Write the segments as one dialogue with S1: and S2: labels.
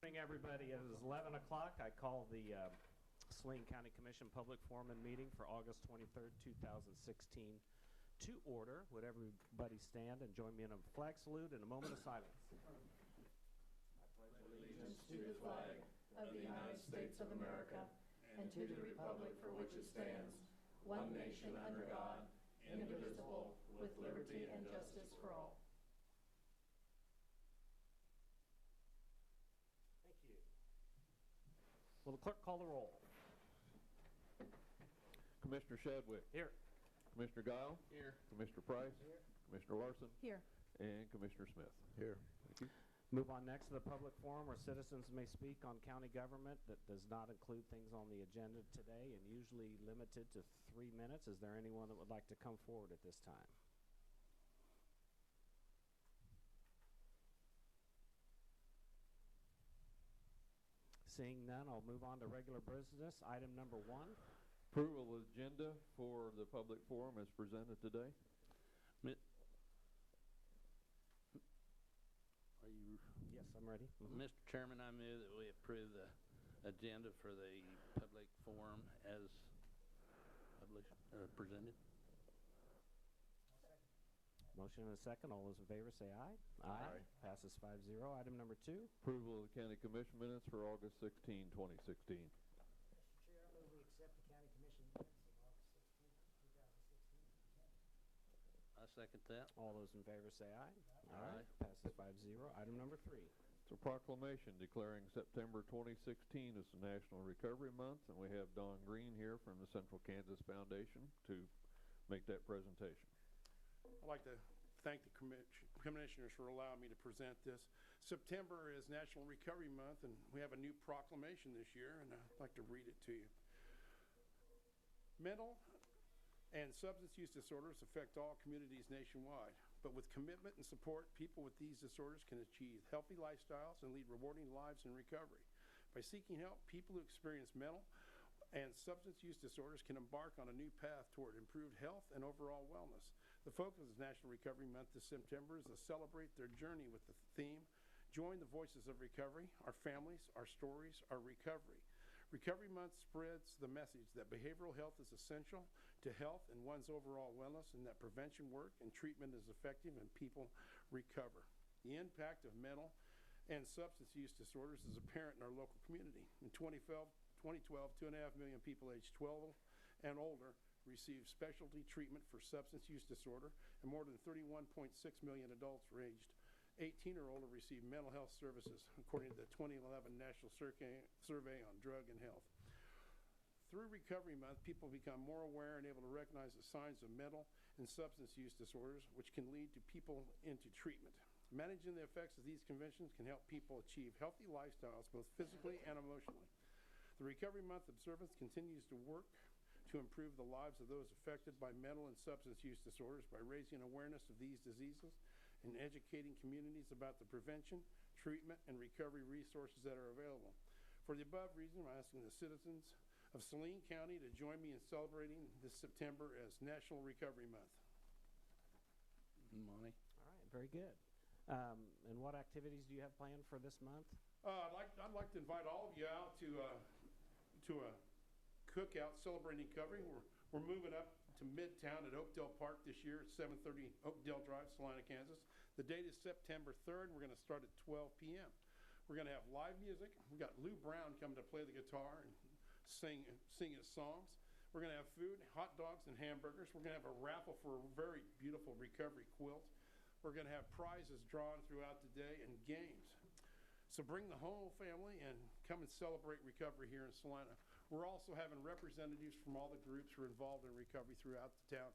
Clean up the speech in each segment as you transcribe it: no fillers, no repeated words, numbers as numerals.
S1: morning, everybody. It is 11 o'clock. I call the Saline County Commission Public Forum and Meeting for August 23rd, 2016 to order. Would everybody stand and join me in a flag salute and a moment of silence?
S2: I pledge allegiance to the flag of the United States of America and to the republic for which it stands, one nation under God, indivisible, with liberty and justice for all.
S1: Thank you. Will the clerk call the roll?
S3: Commissioner Shadwick.
S1: Here.
S3: Commissioner Guile.
S4: Here.
S3: Commissioner Price.
S4: Here.
S3: Commissioner Larson.
S5: Here.
S3: And Commissioner Smith.
S4: Here.
S3: Thank you.
S1: Move on next to the public forum where citizens may speak on county government. That does not include things on the agenda today and usually limited to 3 minutes. Is there anyone that would like to come forward at this time? Seeing none, I'll move on to regular business. Item number 1.
S3: Approval of agenda for the public forum as presented today.
S4: Are you?
S1: Yes, I'm ready.
S4: Mr. Chairman, I move that we approve the agenda for the public forum as presented.
S1: Motion and a second. All those in favor say aye.
S3: Aye.
S1: Passes 5-0. Item number 2.
S3: Approval of the county commission minutes for August 16, 2016.
S6: Mr. Chair, I move we accept the county commission minutes of August 16, 2016.
S4: I second that.
S1: All those in favor say aye.
S4: Aye.
S1: Passes 5-0. Item number 3.
S3: It's a proclamation declaring September 2016 as the National Recovery Month, and we have Don Green here from the Central Kansas Foundation to make that presentation.
S7: I'd like to thank the commissioners for allowing me to present this. September is National Recovery Month, and we have a new proclamation this year, and I'd like to read it to you. Mental and substance use disorders affect all communities nationwide, but with commitment and support, people with these disorders can achieve healthy lifestyles and lead rewarding lives in recovery. By seeking help, people who experience mental and substance use disorders can embark on a new path toward improved health and overall wellness. The focus of National Recovery Month this September is to celebrate their journey with the theme, Join the Voices of Recovery, Our Families, Our Stories, Our Recovery. Recovery Month spreads the message that behavioral health is essential to health and one's overall wellness, and that prevention work and treatment is effective and people recover. The impact of mental and substance use disorders is apparent in our local community. In 2012, 2.5 million people aged 12 and older received specialty treatment for substance use disorder, and more than 31.6 million adults aged 18 or older received mental health services, according to the 2011 National Survey on Drug and Health. Through Recovery Month, people become more aware and able to recognize the signs of mental and substance use disorders, which can lead to people into treatment. Managing the effects of these conditions can help people achieve healthy lifestyles, both physically and emotionally. The Recovery Month observance continues to work to improve the lives of those affected by mental and substance use disorders by raising awareness of these diseases and educating communities about the prevention, treatment, and recovery resources that are available. For the above reason, I'm asking the citizens of Saline County to join me in celebrating this September as National Recovery Month.
S4: Money.
S1: All right, very good. And what activities do you have planned for this month?
S7: I'd like to invite all of you out to a cookout celebrating recovery. We're moving up to Midtown at Oakdale Park this year at 730 Oakdale Drive, Salina, Kansas. The date is September 3rd. We're going to start at 12 p.m. We're going to have live music. We've got Lou Brown coming to play the guitar and sing his songs. We're going to have food, hot dogs, and hamburgers. We're going to have a raffle for a very beautiful recovery quilt. We're going to have prizes drawn throughout the day and games. So bring the whole family and come and celebrate recovery here in Salina. We're also having representatives from all the groups who are involved in recovery throughout the town.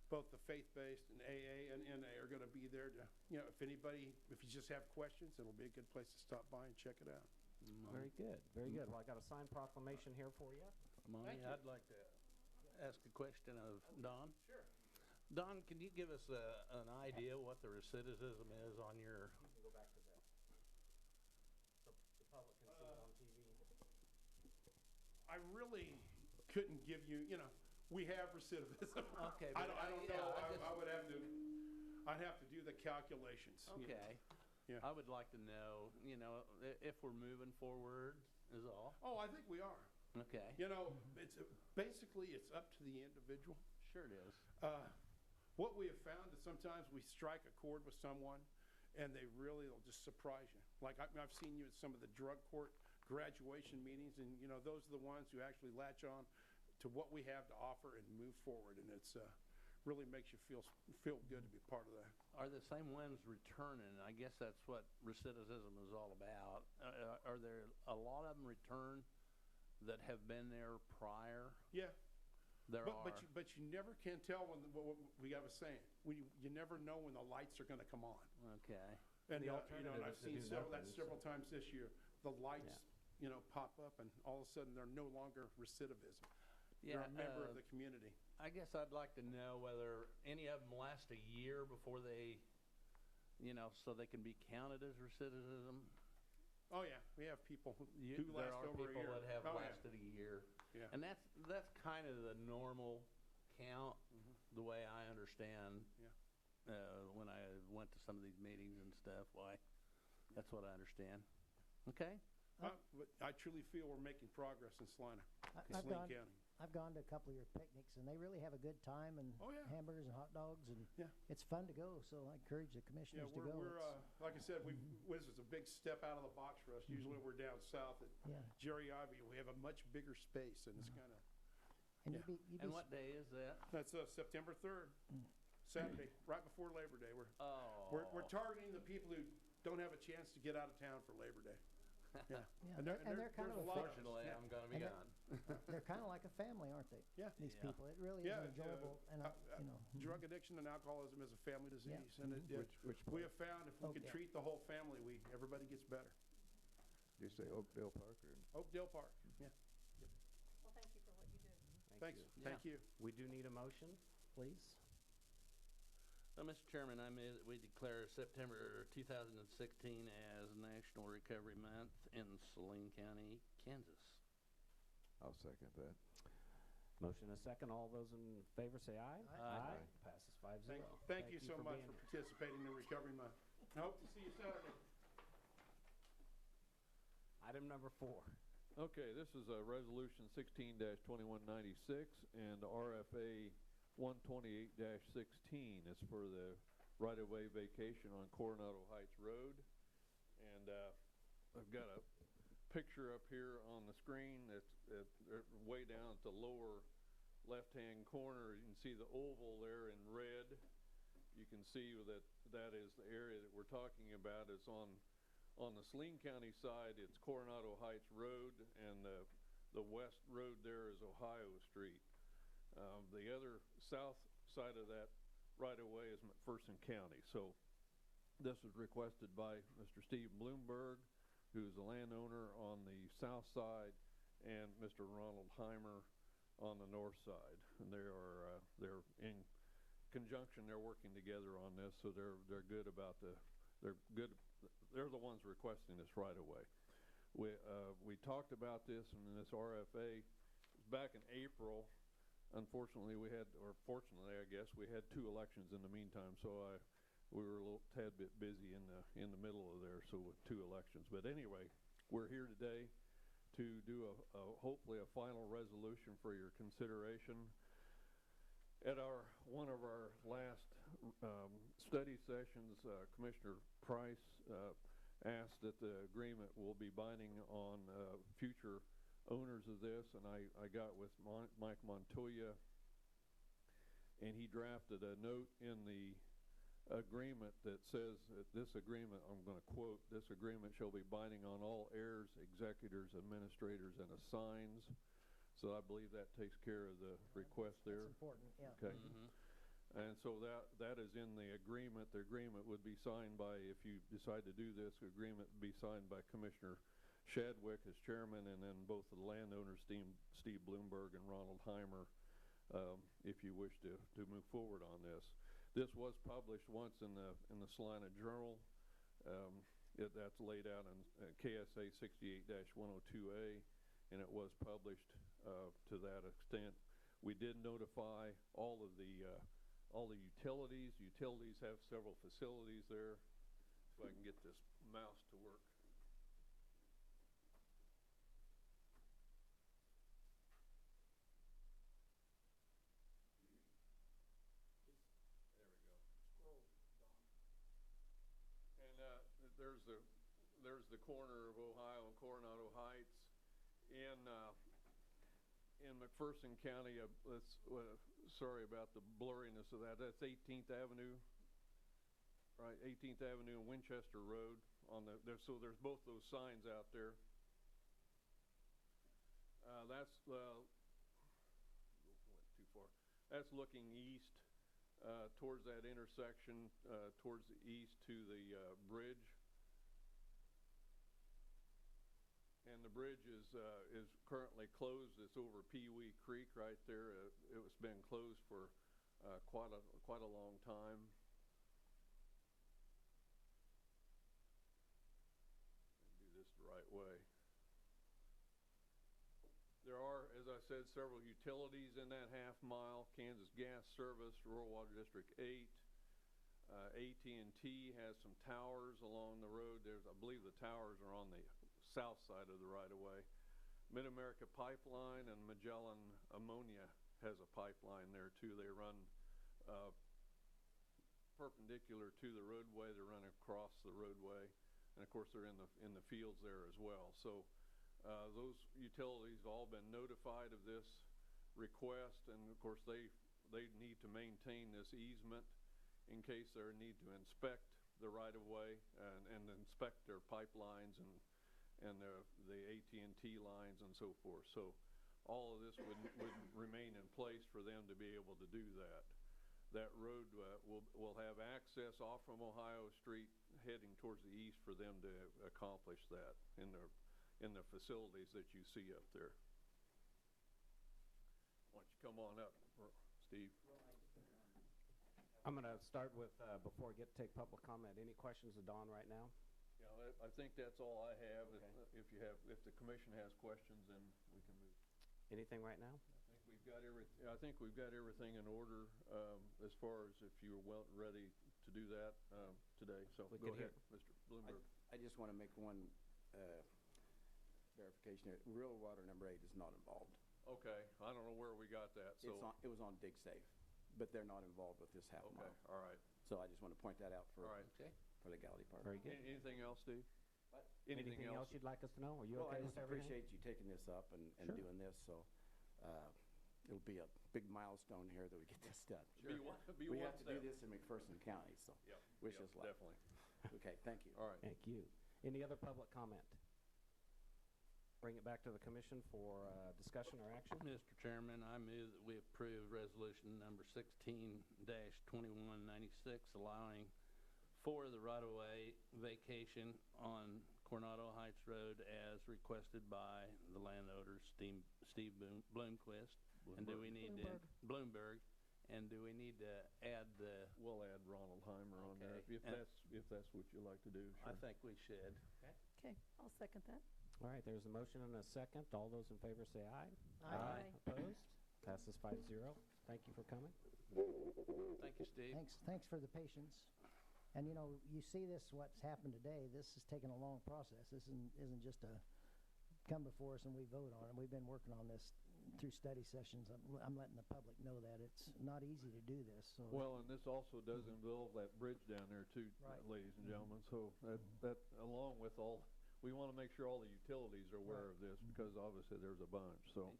S7: Both the faith-based and AA and NA are going to be there to, if you just have questions, it'll be a good place to stop by and check it out.
S1: Very good, very good. Well, I got a signed proclamation here for you.
S4: Money. I'd like to ask a question of Don.
S7: Sure.
S4: Don, can you give us an idea what the recidivism is on your...
S1: You can go back to that. So the public can see it on TV.
S7: I really couldn't give you, we have recidivism.
S4: Okay.
S7: I don't know.
S4: Yeah,
S7: I'd have to do the calculations.
S4: Okay.
S7: Yeah.
S4: I would like to know, you know, if we're moving forward is all.
S7: Oh, I think we are.
S4: Okay.
S7: You know, it's basically it's up to the individual.
S4: Sure it is.
S7: What we have found is sometimes we strike a chord with someone, and they really will just surprise you. Like I've seen you at some of the drug court graduation meetings, and you know those are the ones who actually latch on to what we have to offer and move forward, and it's really makes you feel good to be part of that.
S4: Are the same ones returning? I guess that's what recidivism is all about. Are there a lot of them return that have been there prior?
S7: Yeah.
S4: There are.
S7: But you never can tell when what we have a saying. You never know when the lights are going to come on.
S4: Okay.
S7: And
S1: The
S7: you know, and
S1: alternative
S7: I've
S1: is to
S7: seen
S1: do
S7: several
S1: nothing,
S7: several
S1: so-
S7: times this year. The lights, you know, pop up, and all of a sudden they're no longer recidivism.
S4: Yeah.
S7: They're a member of the community.
S4: I guess I'd like to know whether any of them last a year before they, you know, so they can be counted as recidivism.
S7: Oh yeah, we have people who
S4: There
S7: last
S4: are
S7: over a
S4: people
S7: year.
S4: that have
S7: Oh,
S4: lasted a year.
S7: Yeah.
S4: And that's kind of the normal count, the way I understand. When I went to some of these meetings and stuff, why? That's what I understand. Okay.
S7: But I truly feel we're making progress in Salina,
S6: I've
S7: Saline
S6: gone,
S7: County.
S6: I've gone to a couple of your picnics, and they really have a good time, and
S7: Oh, yeah.
S6: hamburgers and hot dogs, and
S7: Yeah.
S6: it's fun to go. So I encourage the
S7: Yeah,
S6: commissioners to go.
S7: we're
S6: It's-
S7: like I said, this is a big step out of the box for us. Usually we're down south at
S6: yeah,
S7: Jerry Ivy. We have a much bigger space, and it's kind of
S6: and
S7: yeah.
S6: you'd be
S4: And what day is that?
S7: that's September 3rd, Saturday, right before Labor Day.
S4: Oh.
S7: We're targeting the people who don't have a chance to get out of town for Labor Day. Yeah,
S6: Yeah,
S7: and
S6: they're kind
S7: there's
S6: of
S7: a lot of us.
S4: Fortunately,
S7: Yeah.
S4: I'm going to be
S6: And
S4: gone.
S6: they're kind of like a family, aren't they?
S7: Yeah.
S6: These
S4: Yeah.
S6: people. It really
S7: Yeah,
S6: is enjoyable, and you know.
S7: Drug addiction and alcoholism is a family disease, and
S3: Which
S7: we have found if we
S6: Oh,
S7: can
S6: yeah.
S7: treat the whole family, everybody gets better.
S3: Do you say Oakdale Park or?
S7: Oakdale Park. Yeah.
S2: Well, thank you for what you do.
S7: Thanks.
S1: you.
S7: Thank you.
S1: We do need a motion, please.
S4: Well, Mr. Chairman, I move that we declare September 2016 as National Recovery Month in Saline County, Kansas.
S3: I'll second that.
S1: Motion and a second. All those in favor say aye.
S4: Aye.
S1: Passes 5-0.
S7: Thank you so much
S1: being
S7: for
S1: here.
S7: participating in Recovery Month. I hope to see you Saturday.
S1: Item number 4.
S3: Okay, this is Resolution 16-2196 and RFA 128-16. It's for the right-of-way vacation on Coronado Heights Road. And I've got a picture up here on the screen that's way down at the lower left-hand corner. You can see the oval there in red. You can see that is the area that we're talking about. It's on the Saline County side, it's Coronado Heights Road, and the west road there is Ohio Street. The other south side of that right-of-way is McPherson County. So this was requested by Mr. Steve Bloomberg, who's the landowner on the south side, and Mr. Ronald Heimer on the north side. And they're in conjunction. They're working together on this, so they're good about they're the ones requesting this right away. We talked about this in this RFA back in April. Unfortunately, fortunately, I guess, we had 2 elections in the meantime, so we were a little tad bit busy in the middle of there, so with 2 elections. But anyway, we're here today to do hopefully a final resolution for your consideration. At one of our last study sessions, Commissioner Price asked that the agreement will be binding on future owners of this, and I got with Mike Montoya, and he drafted a note in the agreement that says that this agreement, I'm going to quote, "This agreement shall be binding on all heirs, executors, administrators, and assigns." So I believe that takes care of the request there.
S6: That's important, yeah.
S3: Okay. And so that is in the agreement. The agreement would be signed by, if you decide to do this, the agreement would be signed by Commissioner Shadwick as chairman, and then both the landowners, Steve Bloomberg and Ronald Heimer, if you wish to move forward on this. This was published once in the Salina Journal. That's laid out in KSA 68-102A, and it was published to that extent. We did notify all the utilities. Utilities have several facilities there. if I can get this mouse to work. There we go. And there's the corner of Ohio and Coronado Heights. In McPherson County, sorry about the blurriness of that. That's 18th Avenue, right? 18th Avenue and Winchester Road. So there's both those signs out there. Went too far. That's looking east towards that intersection, towards the east to the bridge. And the bridge is currently closed. It's over Pee Wee Creek right there. It's been closed for quite a long time. Do this the right way. There are, as I said, several utilities in that half mile. Kansas Gas Service, Rural Water District 8. AT&T has some towers along the road. I believe the towers are on the south side of the right-of-way. Mid-America Pipeline and Magellan Ammonia has a pipeline there too. They run perpendicular to the roadway. They run across the roadway, and of course they're in the fields there as well. So those utilities have all been notified of this request, and of course they need to maintain this easement in case they need to inspect the right-of-way and inspect their pipelines and the AT&T lines and so forth. So all of this would remain in place for them to be able to do that. That road will have access off from Ohio Street heading towards the east for them to accomplish that in the facilities that you see up there. Why don't you come on up, Steve?
S1: I'm going to start with, before I take public comment, any questions of Don right now?
S3: Yeah, I think that's all I have.
S1: Okay.
S3: If the commission has questions, then we can move.
S1: Anything right now?
S3: I think we've got everything in order as far as if you're ready to do that today. So go ahead, Mr. Bloomberg.
S5: I just want to make one verification here. Real water number 8 is not involved.
S3: Okay, I don't know where we got that. So
S5: it was on DigSafe, but they're not involved with this half mile.
S3: Okay, all right.
S5: So I just want to point that out for
S3: All right.
S5: for legality part.
S1: Very good.
S3: Anything else, Steve?
S5: What?
S1: Anything else you'd like us to know? Are you
S5: Well,
S1: okay
S5: I
S1: with
S5: just
S1: everything?
S5: appreciate you taking this up and
S1: Sure.
S5: doing this. So it'll be a big milestone here that we get this done.
S3: Be
S5: We
S3: one
S5: have to do
S3: step.
S5: this in McPherson County, so
S3: Yep,
S5: wish
S3: yep,
S5: us luck.
S3: definitely.
S5: Okay, thank you.
S3: All right.
S1: Thank you. Any other public comment? Bring it back to the commission for discussion or action.
S4: Mr. Chairman, I move that we approve resolution number 16-2196, allowing for the right-of-way vacation on Coronado Heights Road as requested by the landowner, Steve Bloomquist. And do we need to, Bloomberg, and do we need to add the?
S3: We'll add Ronald Heimer on there
S4: Okay.
S3: if that's what you like to do.
S4: I
S3: Sure.
S4: think we should.
S2: Okay, I'll second that.
S1: All right, there's a motion and a second. All those in favor say aye.
S2: Aye.
S1: Opposed? Passes 5-0. Thank you for coming.
S4: Thank you, Steve.
S6: Thanks for the patience. And you know, you see this, what's happened today, this has taken a long process. This isn't just a come before us and we vote on it. We've been working on this through study sessions. I'm letting the public know that it's not easy to do this. So
S3: Well, and this also does involve that bridge down there too,
S6: Right.
S3: ladies and gentlemen. So that along with we want to make sure all the utilities are aware of this because obviously there's a bunch. So. all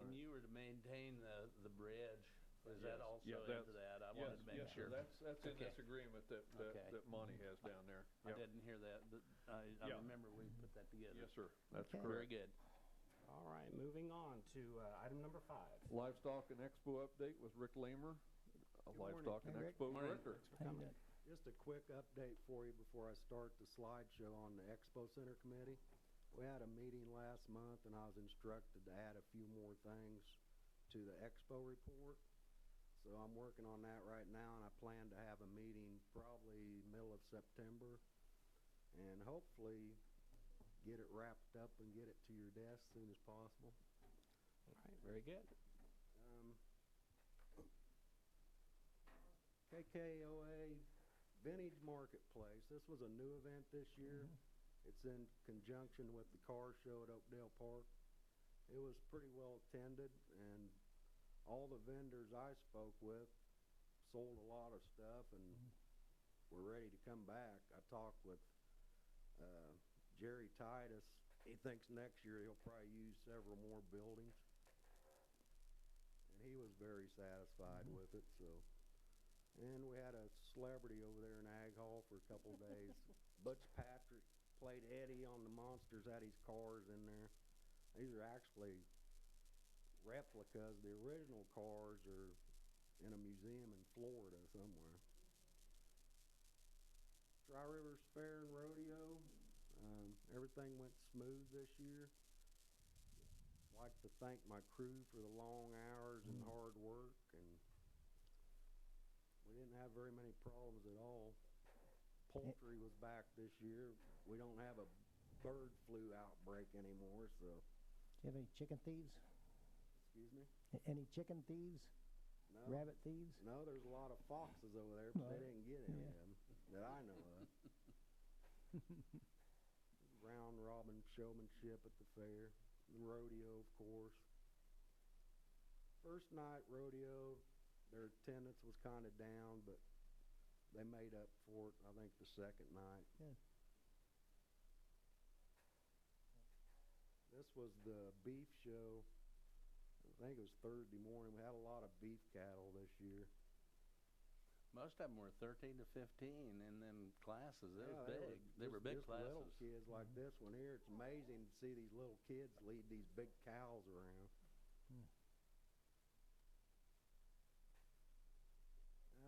S4: And
S3: right.
S4: you were to maintain the bridge. Is
S3: Yes.
S4: that also
S3: Yeah,
S4: into that? I wanted to make
S3: yes,
S4: sure.
S3: That's in
S4: Okay.
S3: this agreement that Monty has down there.
S4: I
S3: Yep.
S4: didn't hear that, but I
S3: Yeah.
S4: remember we put that together.
S3: Yes, sir. That's
S6: Okay.
S3: correct.
S4: Very good.
S1: All right, moving on to item number 5.
S3: Livestock and Expo update with Rick Lamer, Livestock and
S6: Hey, Rick.
S3: Expo
S4: Morning.
S3: Director.
S6: how you doing?
S8: Just a quick update for you before I start the slideshow on the Expo Center Committee. We had a meeting last month and I was instructed to add a few more things to the Expo report. So I'm working on that right now and I plan to have a meeting probably middle of September and hopefully get it wrapped up and get it to your desk as soon as possible.
S1: All right, very good.
S8: KKOA Vintage Marketplace. This was a new event this year. It's in conjunction with the car show at Oakdale Park. It was pretty well attended, and all the vendors I spoke with sold a lot of stuff, and we're ready to come back. I talked with Jerry Titus. He thinks next year he'll probably use several more buildings, and he was very satisfied with it. So, and we had a celebrity over there in Ag Hall for a couple days. Butch Patrick played Eddie on the Monsters, had his cars in there. These are actually replicas. The original cars are in a museum in Florida somewhere. Tri-Rivers Fair and Rodeo. Everything went smooth this year. I'd like to thank my crew for the long hours and hard work, and we didn't have very many problems at all. Poultry was back this year. We don't have a bird flu outbreak anymore, so.
S6: Do you have any chicken thieves?
S8: Excuse me?
S6: Any chicken thieves?
S8: No.
S6: Rabbit thieves?
S8: No, there's a lot of foxes over there, but they didn't get any of them that I know of. Round robin showmanship at the fair. The rodeo, of course. First night rodeo, their attendance was kind of down, but they made up for it, I think, the second night.
S6: Good.
S8: This was the beef show. I think it was Thursday morning. We had a lot of beef cattle this year.
S4: Most of them were 13 to 15 in them classes. It was big. They were big
S8: just
S4: classes.
S8: Little kids like this one here. It's amazing to see these little kids lead these big cows around.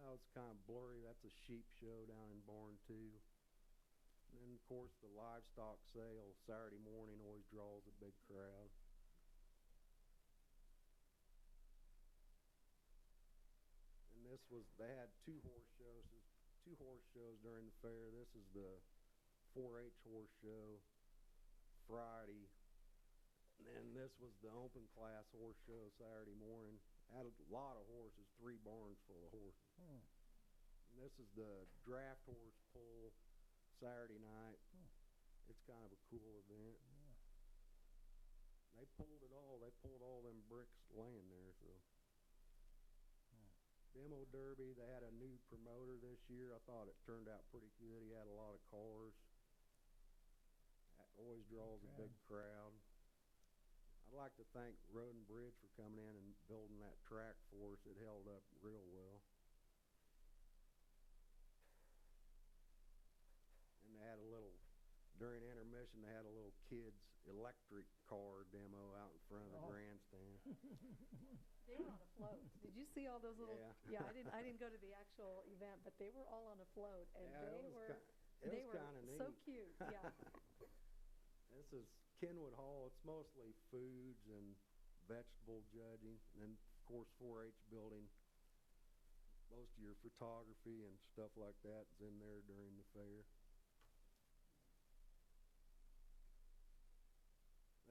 S8: Now it's kind of blurry. That's a sheep show down in Barn 2. And then, of course, the livestock sale Saturday morning always draws a big crowd. And this was, they had two horse shows during the fair. This is the 4-H horse show Friday. And then this was the open class horse show Saturday morning. Had a lot of horses, 3 barns full of horses. And this is the draft horse pull Saturday night. It's kind of a cool event. They pulled it all. They pulled all them bricks laying there. So Demo Derby, they had a new promoter this year. I thought it turned out pretty good. He had a lot of cars. That always draws a big crowd. I'd like to thank Road and Bridge for coming in and building that track for us. It held up real well. And they had a little, during intermission, they had a little kids electric car demo out in front of the grandstand.
S2: They were on a float. Did you see all those little?
S8: Yeah.
S2: I didn't go to the actual event, but they were all on a float, and
S8: Yeah,
S2: they
S8: it was
S2: were
S8: kind of neat.
S2: so cute. Yeah.
S8: This is Kenwood Hall. It's mostly foods and vegetable judging, and of course 4-H building. Most of your photography and stuff like that is in there during the fair.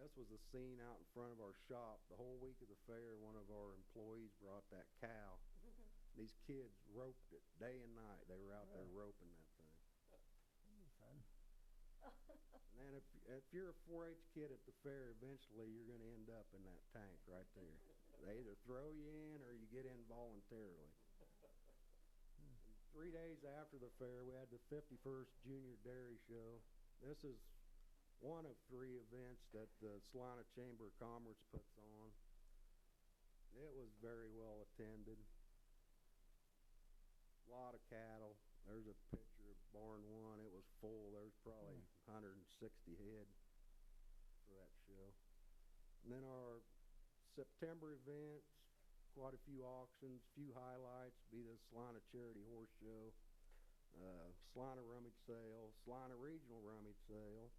S8: This was a scene out in front of our shop. The whole week of the fair, one of our employees brought that cow. These kids roped it day and night. They were out there roping that thing.
S6: That'd be fun.
S8: And then if you're a 4-H kid at the fair, eventually you're going to end up in that tank right there. They either throw you in or you get in voluntarily. 3 days after the fair, we had the 51st Junior Dairy Show. This is one of 3 events that the Saline Chamber of Commerce puts on. It was very well attended. A lot of cattle. There's a picture of barn 1. It was full. There's probably 160 head for that show. And then our September events, quite a few auctions, few highlights, be the Saline Charity Horse Show, Saline Rummage Sale, Saline Regional Rummage Sale,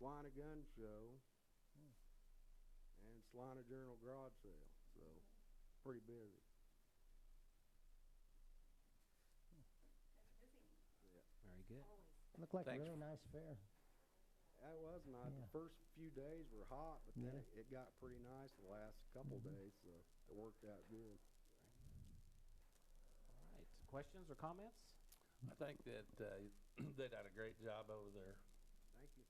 S8: Saline Gun Show, and Saline Journal Garage Sale. So, pretty busy.
S1: Very good.
S6: Looked like
S4: Thanks.
S6: a really nice fair.
S8: That was nice.
S6: Yeah.
S8: The first few days were hot, but then it got pretty nice the last couple days, so it worked out good.
S1: All right. Questions or comments?
S4: I think that they did a great job over there.
S8: Thank you.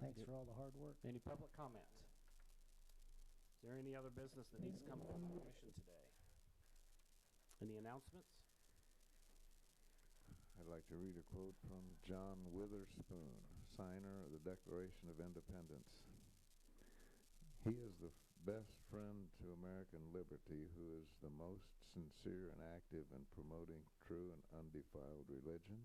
S6: Thanks for all the hard work.
S1: Any public comment? Is there any other business that needs to come before the commission today? Any announcements?
S9: I'd like to read a quote from John Witherspoon, signer of the Declaration of Independence. He is the best friend to American liberty who is the most sincere and active in promoting true and undefiled religion,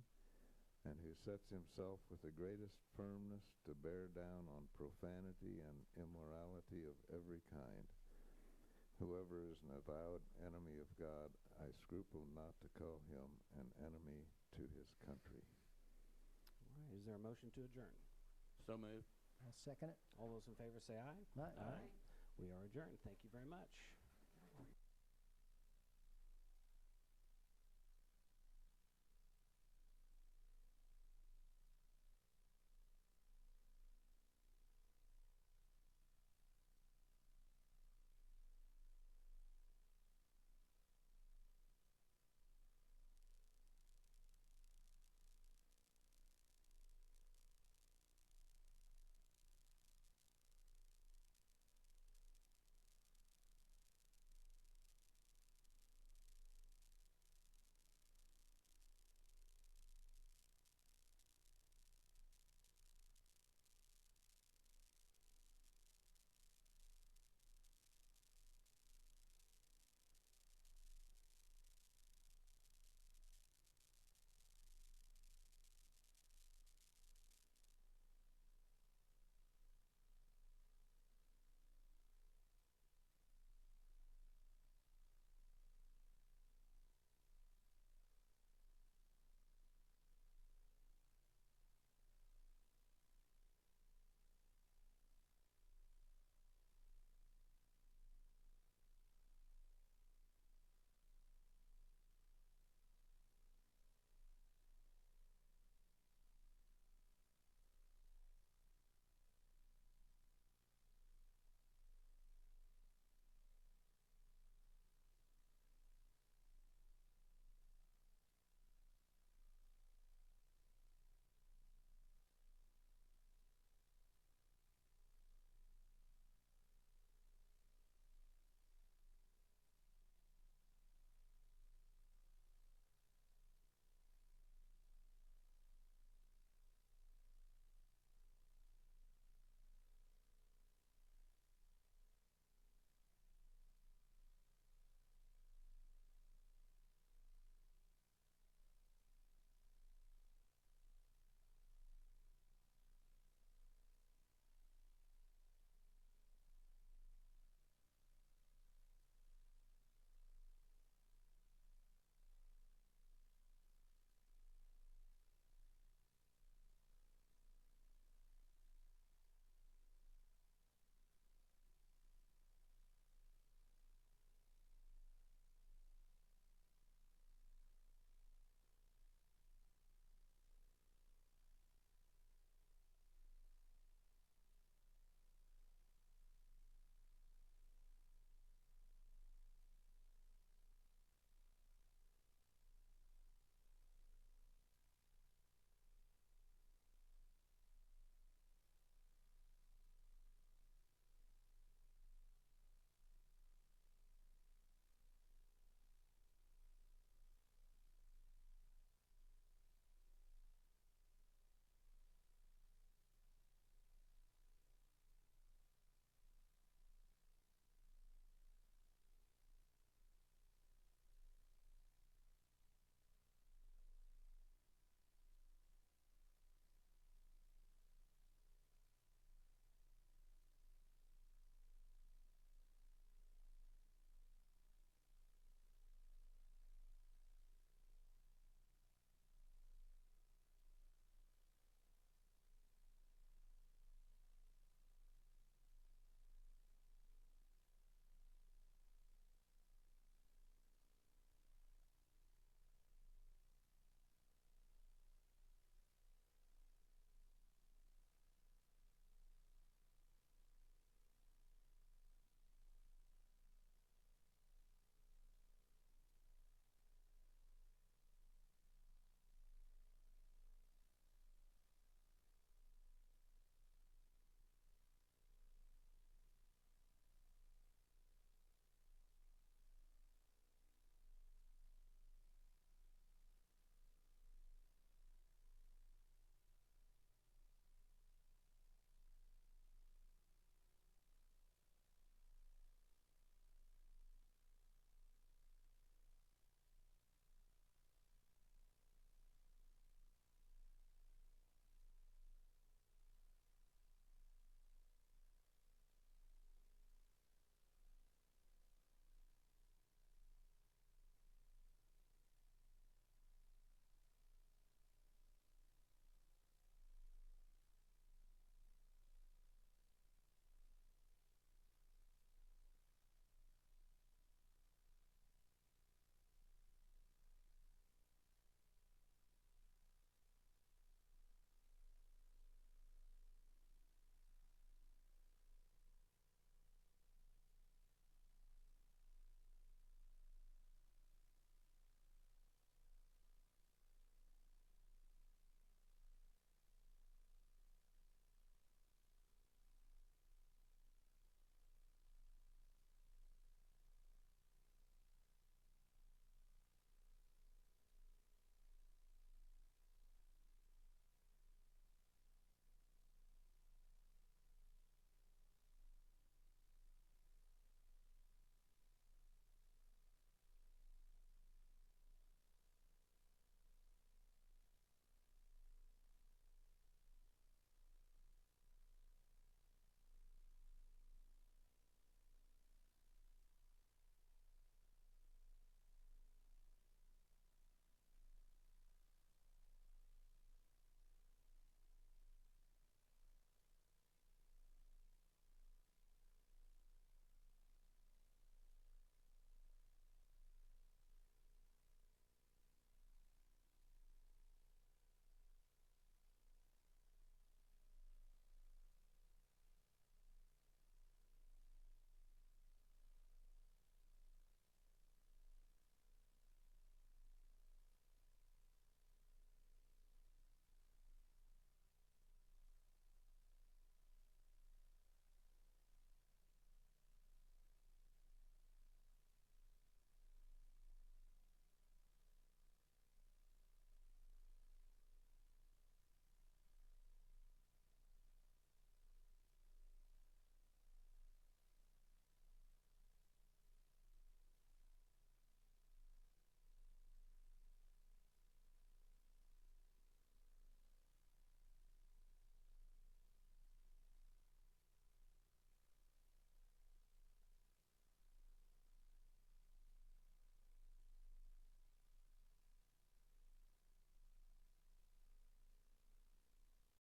S9: and who sets himself with the greatest firmness to bear down on profanity and immorality of every kind. Whoever is an avowed enemy of God, I scruple not to call him an enemy to his country.
S1: All right, is there a motion to adjourn?
S4: So moved.
S6: I'll second it.
S1: All those in favor say aye.
S6: Aye.
S1: We are adjourned. Thank you very much.